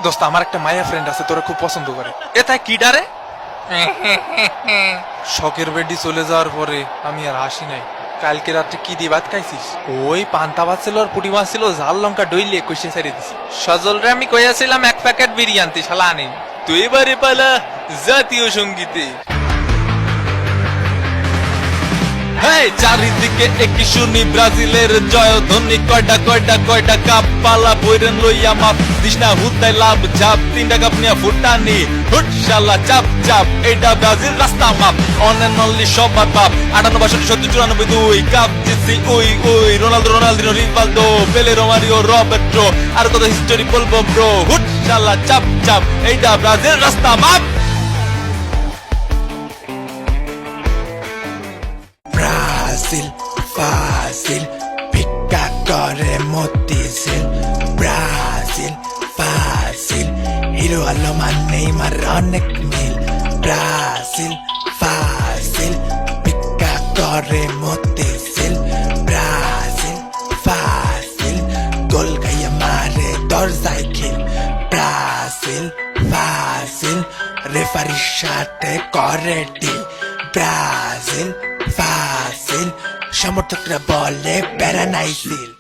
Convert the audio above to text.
দোস্ত আমার একটা মায়া ফ্রেন্ড আছে, তোরা খুব পছন্দ করে। এটা কি ডারে? শখের বেডি চলে যাওয়ার পরে আমি আর হাসি নাই। কালকে রাত্রে কি দিয়ে ভাত খাইছিস? ওই পান্তা ভাত ছিল আর পুটি মাছ ছিল, ঝাল লঙ্কা ডইলে কষে ছেড়ে দিছি। সজল রে আমি কইয়াছিলাম 1 প্যাকেট বিরিয়ানি শালা আনি, তুই এবারে পালা জাতীয় সঙ্গীতে। হেই চারিদিকে একই শুনি ব্রাজিলের জয়ধ্বনি, কয়টা কয়টা কয়টা কাপ পালা বইরেন লইয়া মাপ দিস না হুদাই লাভ ঝাপ, 3টা কাপ নিয়া ফুটানি হুট শালা চাপ চাপ, এটা ব্রাজিল রাস্তা মাপ অন এন্ড অনলি সবার বাপ। 58 62 94 2 কাপ জিতছি we we, Ronaldo Ronaldinho Rivaldo Pele Romario Roberto, আর কত হিস্টোরি বলবো ব্রো, হুট শালা চাপ চাপ, এইটা ব্রাজিল রাস্তা মাপ। Brasil, fácil, pica করে মতিঝিল। ব্রাজিল ফাসিল, হিরো আলো মানেই মার অনেক মিল। ব্রাজিল ফাসিল, পিকা করে মতিঝিল। ব্রাজিল ফাসিল, গোল গাইয়া মারে দরজায় খিল। ব্রাজিল ফাসিল, রেফারির সাথে করে ডিল। ব্রাজিল ফাসিল, সমর্থকরা বলে প্যারা নাই সিল।